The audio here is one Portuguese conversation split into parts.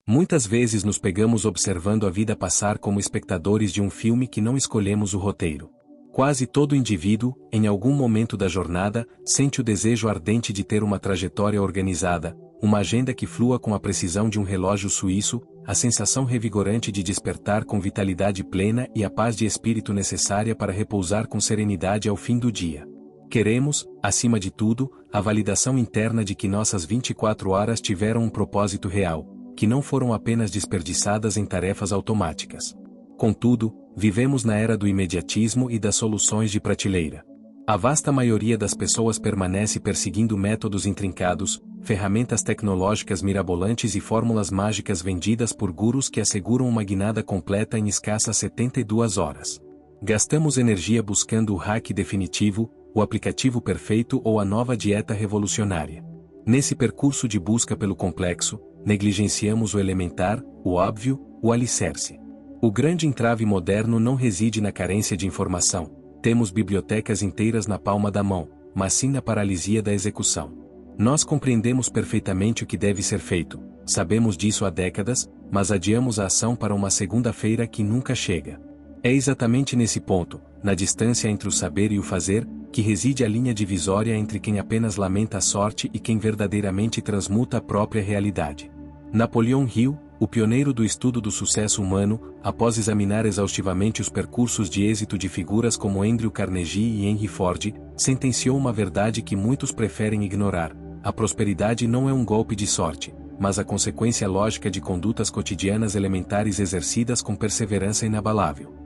Muitas vezes nos pegamos observando a vida passar como espectadores de um filme que não escolhemos o roteiro. Quase todo indivíduo, em algum momento da jornada, sente o desejo ardente de ter uma trajetória organizada, uma agenda que flua com a precisão de um relógio suíço, a sensação revigorante de despertar com vitalidade plena e a paz de espírito necessária para repousar com serenidade ao fim do dia. Queremos, acima de tudo, a validação interna de que nossas 24 horas tiveram um propósito real, que não foram apenas desperdiçadas em tarefas automáticas. Contudo, vivemos na era do imediatismo e das soluções de prateleira. A vasta maioria das pessoas permanece perseguindo métodos intrincados, ferramentas tecnológicas mirabolantes e fórmulas mágicas vendidas por gurus que asseguram uma guinada completa em escassas 72 horas. Gastamos energia buscando o hack definitivo, o aplicativo perfeito ou a nova dieta revolucionária. Nesse percurso de busca pelo complexo, negligenciamos o elementar, o óbvio, o alicerce. O grande entrave moderno não reside na carência de informação. Temos bibliotecas inteiras na palma da mão, mas sim na paralisia da execução. Nós compreendemos perfeitamente o que deve ser feito, sabemos disso há décadas, mas adiamos a ação para uma segunda-feira que nunca chega. É exatamente nesse ponto, na distância entre o saber e o fazer, que reside a linha divisória entre quem apenas lamenta a sorte e quem verdadeiramente transmuta a própria realidade. Napoleon Hill, o pioneiro do estudo do sucesso humano, após examinar exaustivamente os percursos de êxito de figuras como Andrew Carnegie e Henry Ford, sentenciou uma verdade que muitos preferem ignorar: a prosperidade não é um golpe de sorte, mas a consequência lógica de condutas cotidianas elementares exercidas com perseverança inabalável.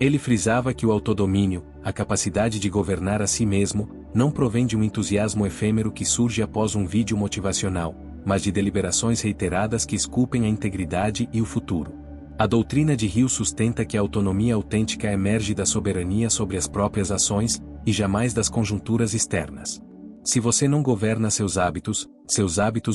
Ele frisava que o autodomínio, a capacidade de governar a si mesmo, não provém de um entusiasmo efêmero que surge após um vídeo motivacional, mas de deliberações reiteradas que esculpem a integridade e o futuro. A doutrina de Hill sustenta que a autonomia autêntica emerge da soberania sobre as próprias ações, e jamais das conjunturas externas. Se você não governa seus hábitos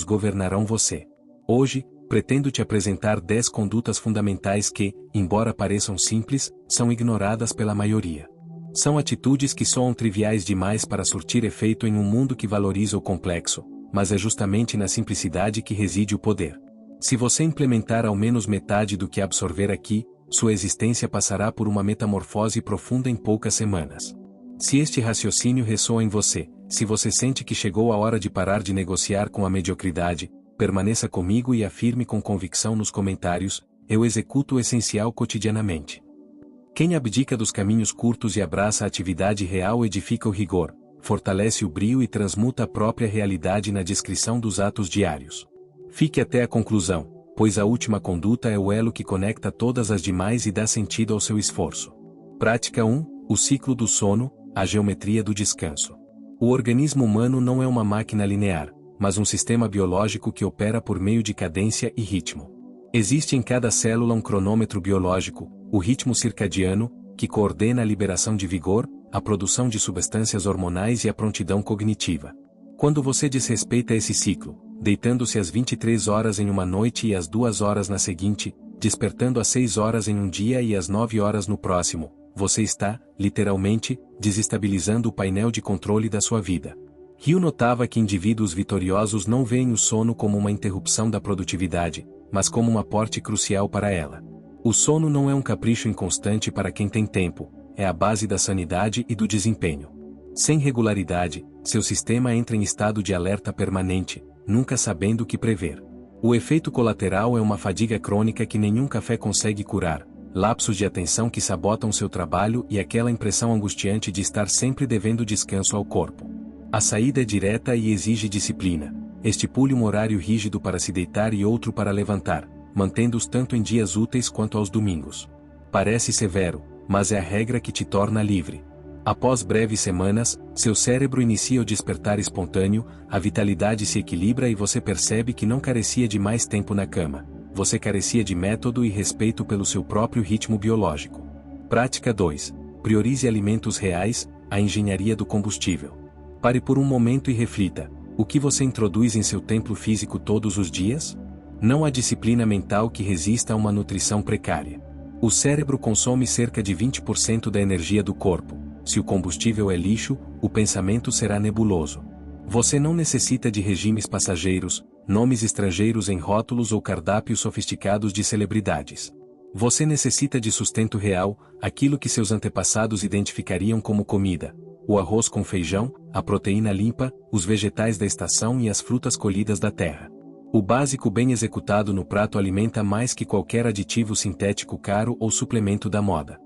governarão você. Hoje, pretendo te apresentar 10 condutas fundamentais que, embora pareçam simples, são ignoradas pela maioria. São atitudes que soam triviais demais para surtir efeito em um mundo que valoriza o complexo, mas é justamente na simplicidade que reside o poder. Se você implementar ao menos metade do que absorver aqui, sua existência passará por uma metamorfose profunda em poucas semanas. Se este raciocínio ressoa em você, se você sente que chegou a hora de parar de negociar com a mediocridade, permaneça comigo e afirme com convicção nos comentários: eu executo o essencial cotidianamente. Quem abdica dos caminhos curtos e abraça a atividade real edifica o rigor, fortalece o brio e transmuta a própria realidade na descrição dos atos diários. Fique até a conclusão, pois a última conduta é o elo que conecta todas as demais e dá sentido ao seu esforço. Prática 1: o ciclo do sono, a geometria do descanso. O organismo humano não é uma máquina linear, mas um sistema biológico que opera por meio de cadência e ritmo. Existe em cada célula um cronômetro biológico, o ritmo circadiano, que coordena a liberação de vigor, a produção de substâncias hormonais e a prontidão cognitiva. Quando você desrespeita esse ciclo, deitando-se às 23 horas em uma noite e às 2 horas na seguinte, despertando às 6 horas em um dia e às 9 horas no próximo, você está, literalmente, desestabilizando o painel de controle da sua vida. Hill notava que indivíduos vitoriosos não veem o sono como uma interrupção da produtividade, mas como um aporte crucial para ela. O sono não é um capricho inconstante para quem tem tempo, é a base da sanidade e do desempenho. Sem regularidade, seu sistema entra em estado de alerta permanente, nunca sabendo o que prever. O efeito colateral é uma fadiga crônica que nenhum café consegue curar, lapsos de atenção que sabotam seu trabalho e aquela impressão angustiante de estar sempre devendo descanso ao corpo. A saída é direta e exige disciplina. Estipule um horário rígido para se deitar e outro para levantar, mantendo-os tanto em dias úteis quanto aos domingos. Parece severo, mas é a regra que te torna livre. Após breves semanas, seu cérebro inicia o despertar espontâneo, a vitalidade se equilibra e você percebe que não carecia de mais tempo na cama. Você carecia de método e respeito pelo seu próprio ritmo biológico. Prática 2. Priorize alimentos reais, a engenharia do combustível. Pare por um momento e reflita: o que você introduz em seu templo físico todos os dias? Não há disciplina mental que resista a uma nutrição precária. O cérebro consome cerca de 20% da energia do corpo. Se o combustível é lixo, o pensamento será nebuloso. Você não necessita de regimes passageiros, nomes estrangeiros em rótulos ou cardápios sofisticados de celebridades. Você necessita de sustento real, aquilo que seus antepassados identificariam como comida: o arroz com feijão, a proteína limpa, os vegetais da estação e as frutas colhidas da terra. O básico bem executado no prato alimenta mais que qualquer aditivo sintético caro ou suplemento da moda.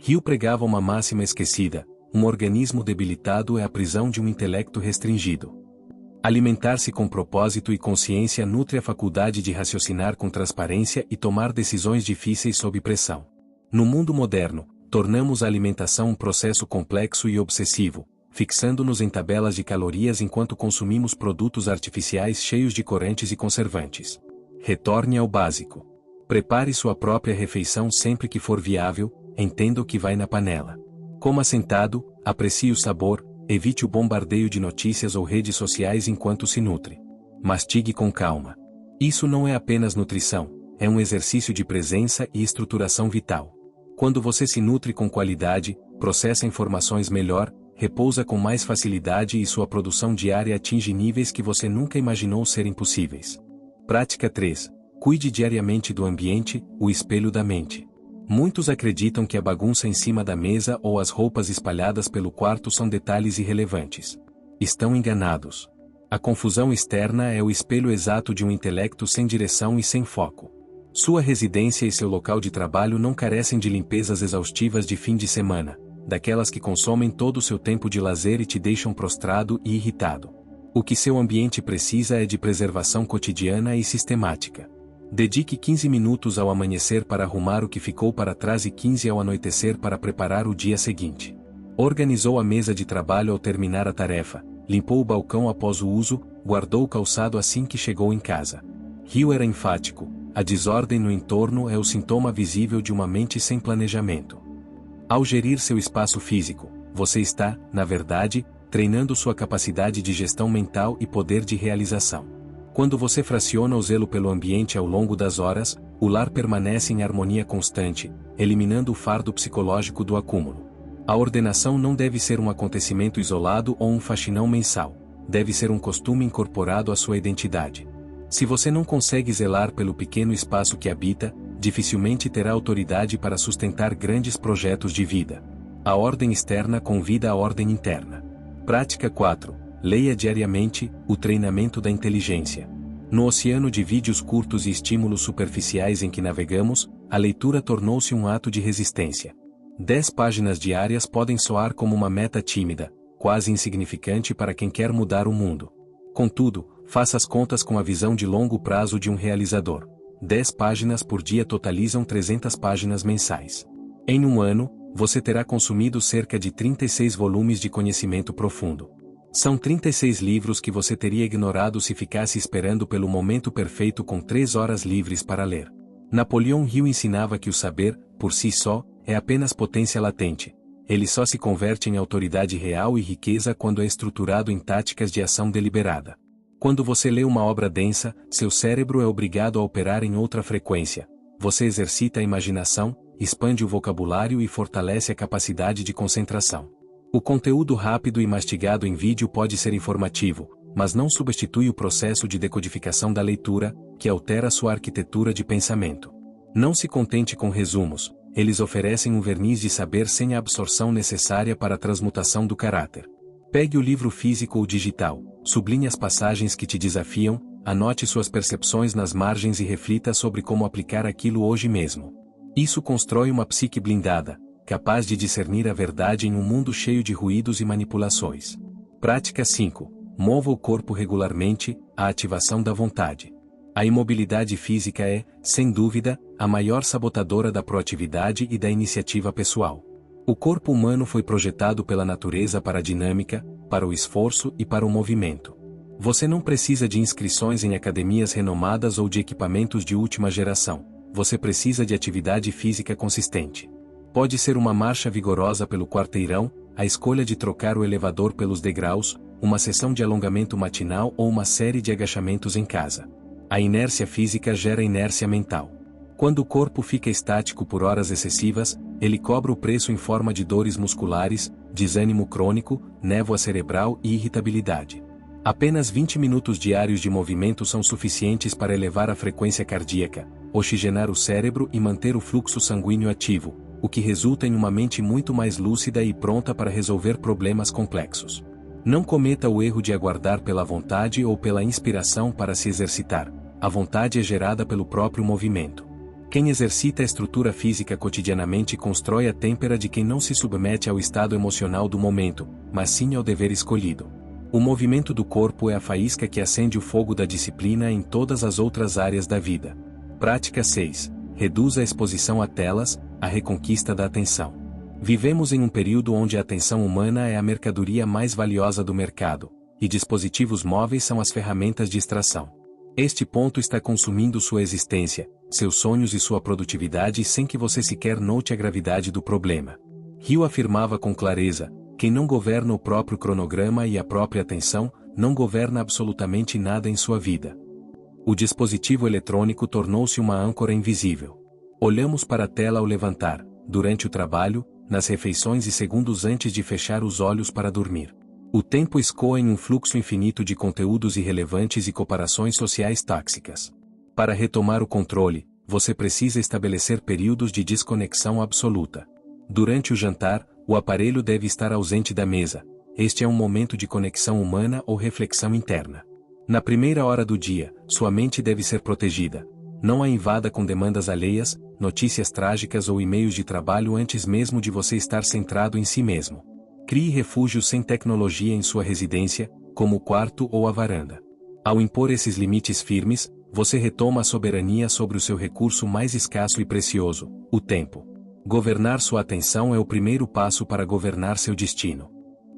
Hill pregava uma máxima esquecida: um organismo debilitado é a prisão de um intelecto restringido. Alimentar-se com propósito e consciência nutre a faculdade de raciocinar com transparência e tomar decisões difíceis sob pressão. No mundo moderno, tornamos a alimentação um processo complexo e obsessivo, fixando-nos em tabelas de calorias enquanto consumimos produtos artificiais cheios de corantes e conservantes. Retorne ao básico. Prepare sua própria refeição sempre que for viável, entenda o que vai na panela. Coma sentado, aprecie o sabor, evite o bombardeio de notícias ou redes sociais enquanto se nutre. Mastigue com calma. Isso não é apenas nutrição, é um exercício de presença e estruturação vital. Quando você se nutre com qualidade, processa informações melhor, repousa com mais facilidade e sua produção diária atinge níveis que você nunca imaginou serem possíveis. Prática 3. Cuide diariamente do ambiente, o espelho da mente. Muitos acreditam que a bagunça em cima da mesa ou as roupas espalhadas pelo quarto são detalhes irrelevantes. Estão enganados. A confusão externa é o espelho exato de um intelecto sem direção e sem foco. Sua residência e seu local de trabalho não carecem de limpezas exaustivas de fim de semana, daquelas que consomem todo o seu tempo de lazer e te deixam prostrado e irritado. O que seu ambiente precisa é de preservação cotidiana e sistemática. Dedique 15 minutos ao amanhecer para arrumar o que ficou para trás e 15 ao anoitecer para preparar o dia seguinte. Organizou a mesa de trabalho ao terminar a tarefa, limpou o balcão após o uso, guardou o calçado assim que chegou em casa. Hill era enfático: a desordem no entorno é o sintoma visível de uma mente sem planejamento. Ao gerir seu espaço físico, você está, na verdade, treinando sua capacidade de gestão mental e poder de realização. Quando você fraciona o zelo pelo ambiente ao longo das horas, o lar permanece em harmonia constante, eliminando o fardo psicológico do acúmulo. A ordenação não deve ser um acontecimento isolado ou um faxinão mensal, deve ser um costume incorporado à sua identidade. Se você não consegue zelar pelo pequeno espaço que habita, dificilmente terá autoridade para sustentar grandes projetos de vida. A ordem externa convida a ordem interna. Prática 4. Leia diariamente, o treinamento da inteligência. No oceano de vídeos curtos e estímulos superficiais em que navegamos, a leitura tornou-se um ato de resistência. 10 páginas diárias podem soar como uma meta tímida, quase insignificante para quem quer mudar o mundo. Contudo, faça as contas com a visão de longo prazo de um realizador. 10 páginas por dia totalizam 300 páginas mensais. Em um ano, você terá consumido cerca de 36 volumes de conhecimento profundo. São 36 livros que você teria ignorado se ficasse esperando pelo momento perfeito com 3 horas livres para ler. Napoleão Hill ensinava que o saber, por si só, é apenas potência latente. Ele só se converte em autoridade real e riqueza quando é estruturado em táticas de ação deliberada. Quando você lê uma obra densa, seu cérebro é obrigado a operar em outra frequência. Você exercita a imaginação, expande o vocabulário e fortalece a capacidade de concentração. O conteúdo rápido e mastigado em vídeo pode ser informativo, mas não substitui o processo de decodificação da leitura, que altera sua arquitetura de pensamento. Não se contente com resumos, eles oferecem um verniz de saber sem a absorção necessária para a transmutação do caráter. Pegue o livro físico ou digital, sublinhe as passagens que te desafiam, anote suas percepções nas margens e reflita sobre como aplicar aquilo hoje mesmo. Isso constrói uma psique blindada, capaz de discernir a verdade em um mundo cheio de ruídos e manipulações. Prática 5. Mova o corpo regularmente, a ativação da vontade. A imobilidade física é, sem dúvida, a maior sabotadora da proatividade e da iniciativa pessoal. O corpo humano foi projetado pela natureza para a dinâmica, para o esforço e para o movimento. Você não precisa de inscrições em academias renomadas ou de equipamentos de última geração. Você precisa de atividade física consistente. Pode ser uma marcha vigorosa pelo quarteirão, a escolha de trocar o elevador pelos degraus, uma sessão de alongamento matinal ou uma série de agachamentos em casa. A inércia física gera inércia mental. Quando o corpo fica estático por horas excessivas, ele cobra o preço em forma de dores musculares, desânimo crônico, névoa cerebral e irritabilidade. Apenas 20 minutos diários de movimento são suficientes para elevar a frequência cardíaca, oxigenar o cérebro e manter o fluxo sanguíneo ativo, o que resulta em uma mente muito mais lúcida e pronta para resolver problemas complexos. Não cometa o erro de aguardar pela vontade ou pela inspiração para se exercitar. A vontade é gerada pelo próprio movimento. Quem exercita a estrutura física cotidianamente constrói a têmpera de quem não se submete ao estado emocional do momento, mas sim ao dever escolhido. O movimento do corpo é a faísca que acende o fogo da disciplina em todas as outras áreas da vida. Prática 6. Reduza a exposição a telas, a reconquista da atenção. Vivemos em um período onde a atenção humana é a mercadoria mais valiosa do mercado, e dispositivos móveis são as ferramentas de extração. Este ponto está consumindo sua existência, seus sonhos e sua produtividade sem que você sequer note a gravidade do problema. Hill afirmava com clareza: quem não governa o próprio cronograma e a própria atenção, não governa absolutamente nada em sua vida. O dispositivo eletrônico tornou-se uma âncora invisível. Olhamos para a tela ao levantar, durante o trabalho, nas refeições e segundos antes de fechar os olhos para dormir. O tempo escoa em um fluxo infinito de conteúdos irrelevantes e comparações sociais tóxicas. Para retomar o controle, você precisa estabelecer períodos de desconexão absoluta. Durante o jantar, o aparelho deve estar ausente da mesa. Este é um momento de conexão humana ou reflexão interna. Na primeira hora do dia, sua mente deve ser protegida. Não a invada com demandas alheias, notícias trágicas ou e-mails de trabalho antes mesmo de você estar centrado em si mesmo. Crie refúgios sem tecnologia em sua residência, como o quarto ou a varanda. Ao impor esses limites firmes, você retoma a soberania sobre o seu recurso mais escasso e precioso, o tempo. Governar sua atenção é o primeiro passo para governar seu destino.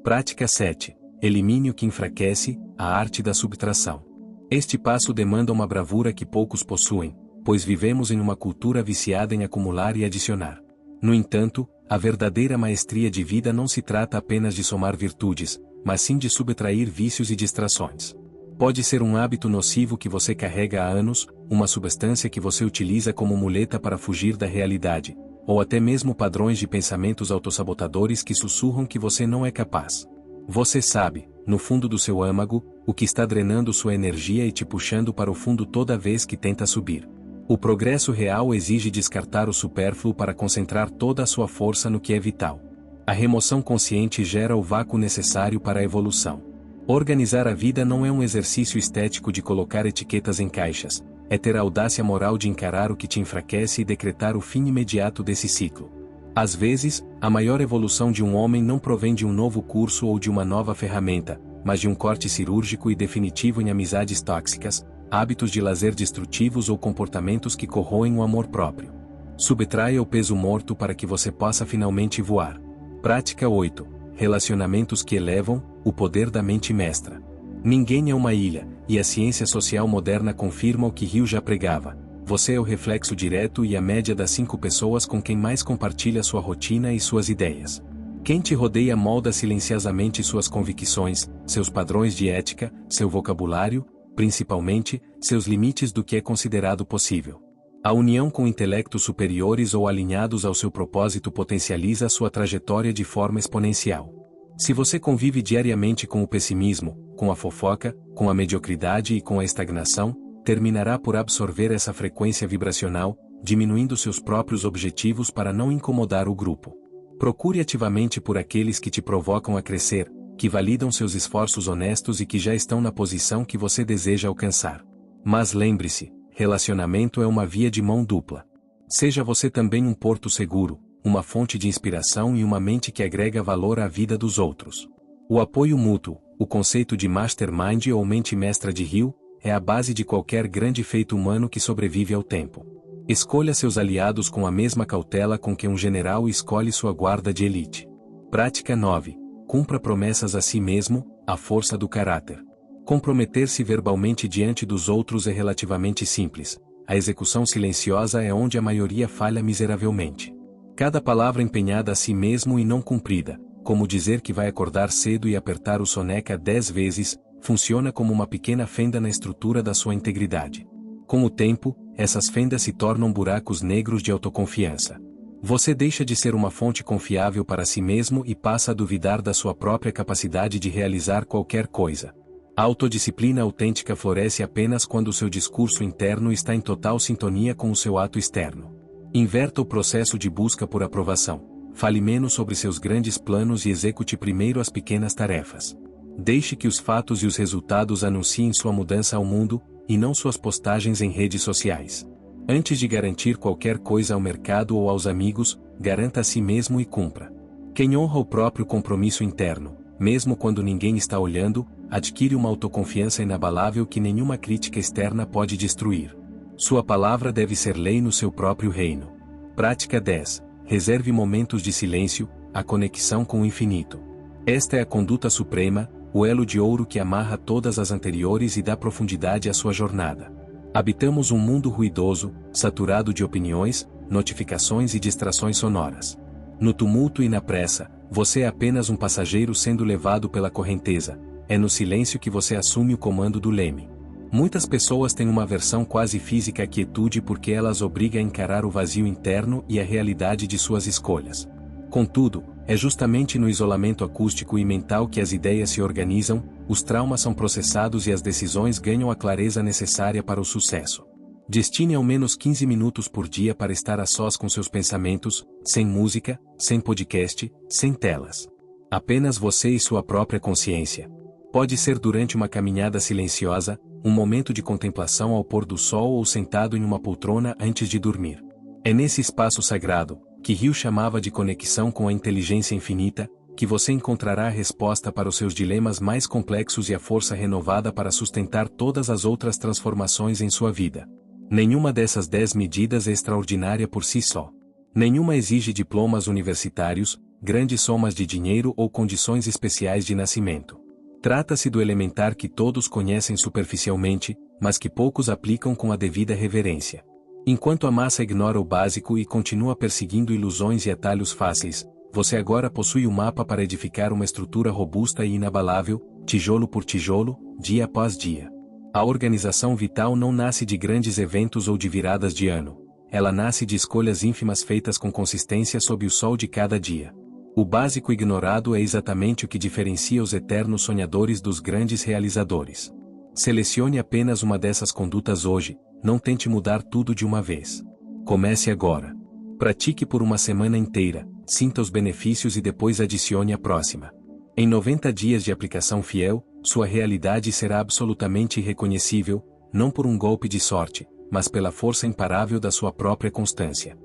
Prática 7. Elimine o que enfraquece, a arte da subtração. Este passo demanda uma bravura que poucos possuem, pois vivemos em uma cultura viciada em acumular e adicionar. No entanto, a verdadeira maestria de vida não se trata apenas de somar virtudes, mas sim de subtrair vícios e distrações. Pode ser um hábito nocivo que você carrega há anos, uma substância que você utiliza como muleta para fugir da realidade, ou até mesmo padrões de pensamentos autossabotadores que sussurram que você não é capaz. Você sabe, no fundo do seu âmago, o que está drenando sua energia e te puxando para o fundo toda vez que tenta subir. O progresso real exige descartar o supérfluo para concentrar toda a sua força no que é vital. A remoção consciente gera o vácuo necessário para a evolução. Organizar a vida não é um exercício estético de colocar etiquetas em caixas, é ter a audácia moral de encarar o que te enfraquece e decretar o fim imediato desse ciclo. Às vezes, a maior evolução de um homem não provém de um novo curso ou de uma nova ferramenta, mas de um corte cirúrgico e definitivo em amizades tóxicas, hábitos de lazer destrutivos ou comportamentos que corroem o amor próprio. Subtraia o peso morto para que você possa finalmente voar. Prática 8. Relacionamentos que elevam, o poder da mente mestra. Ninguém é uma ilha, e a ciência social moderna confirma o que Hill já pregava. Você é o reflexo direto e a média das 5 pessoas com quem mais compartilha sua rotina e suas ideias. Quem te rodeia molda silenciosamente suas convicções, seus padrões de ética, seu vocabulário, principalmente, seus limites do que é considerado possível. A união com intelectos superiores ou alinhados ao seu propósito potencializa sua trajetória de forma exponencial. Se você convive diariamente com o pessimismo, com a fofoca, com a mediocridade e com a estagnação, terminará por absorver essa frequência vibracional, diminuindo seus próprios objetivos para não incomodar o grupo. Procure ativamente por aqueles que te provocam a crescer, que validam seus esforços honestos e que já estão na posição que você deseja alcançar. Mas lembre-se, relacionamento é uma via de mão dupla. Seja você também um porto seguro, uma fonte de inspiração e uma mente que agrega valor à vida dos outros. O apoio mútuo, o conceito de mastermind ou mente mestra de Hill, é a base de qualquer grande feito humano que sobrevive ao tempo. Escolha seus aliados com a mesma cautela com que um general escolhe sua guarda de elite. Prática 9. Cumpra promessas a si mesmo, a força do caráter. Comprometer-se verbalmente diante dos outros é relativamente simples. A execução silenciosa é onde a maioria falha miseravelmente. Cada palavra empenhada a si mesmo e não cumprida, como dizer que vai acordar cedo e apertar o soneca 10 vezes, funciona como uma pequena fenda na estrutura da sua integridade. Com o tempo, essas fendas se tornam buracos negros de autoconfiança. Você deixa de ser uma fonte confiável para si mesmo e passa a duvidar da sua própria capacidade de realizar qualquer coisa. A autodisciplina autêntica floresce apenas quando o seu discurso interno está em total sintonia com o seu ato externo. Inverta o processo de busca por aprovação. Fale menos sobre seus grandes planos e execute primeiro as pequenas tarefas. Deixe que os fatos e os resultados anunciem sua mudança ao mundo, e não suas postagens em redes sociais. Antes de garantir qualquer coisa ao mercado ou aos amigos, garanta a si mesmo e cumpra. Quem honra o próprio compromisso interno, mesmo quando ninguém está olhando, adquire uma autoconfiança inabalável que nenhuma crítica externa pode destruir. Sua palavra deve ser lei no seu próprio reino. Prática 10. Reserve momentos de silêncio, a conexão com o infinito. Esta é a conduta suprema, o elo de ouro que amarra todas as anteriores e dá profundidade à sua jornada. Habitamos um mundo ruidoso, saturado de opiniões, notificações e distrações sonoras. No tumulto e na pressa, você é apenas um passageiro sendo levado pela correnteza. É no silêncio que você assume o comando do leme. Muitas pessoas têm uma aversão quase física à quietude porque ela as obriga a encarar o vazio interno e a realidade de suas escolhas. Contudo, é justamente no isolamento acústico e mental que as ideias se organizam, os traumas são processados e as decisões ganham a clareza necessária para o sucesso. Destine ao menos 15 minutos por dia para estar a sós com seus pensamentos, sem música, sem podcast, sem telas. Apenas você e sua própria consciência. Pode ser durante uma caminhada silenciosa, um momento de contemplação ao pôr do sol ou sentado em uma poltrona antes de dormir. É nesse espaço sagrado, que Hill chamava de conexão com a inteligência infinita, que você encontrará a resposta para os seus dilemas mais complexos e a força renovada para sustentar todas as outras transformações em sua vida. Nenhuma dessas 10 medidas é extraordinária por si só. Nenhuma exige diplomas universitários, grandes somas de dinheiro ou condições especiais de nascimento. Trata-se do elementar que todos conhecem superficialmente, mas que poucos aplicam com a devida reverência. Enquanto a massa ignora o básico e continua perseguindo ilusões e atalhos fáceis, você agora possui o mapa para edificar uma estrutura robusta e inabalável, tijolo por tijolo, dia após dia. A organização vital não nasce de grandes eventos ou de viradas de ano. Ela nasce de escolhas ínfimas feitas com consistência sob o sol de cada dia. O básico ignorado é exatamente o que diferencia os eternos sonhadores dos grandes realizadores. Selecione apenas uma dessas condutas hoje, não tente mudar tudo de uma vez. Comece agora. Pratique por uma semana inteira, sinta os benefícios e depois adicione a próxima. Em 90 dias de aplicação fiel, sua realidade será absolutamente irreconhecível, não por um golpe de sorte, mas pela força imparável da sua própria constância.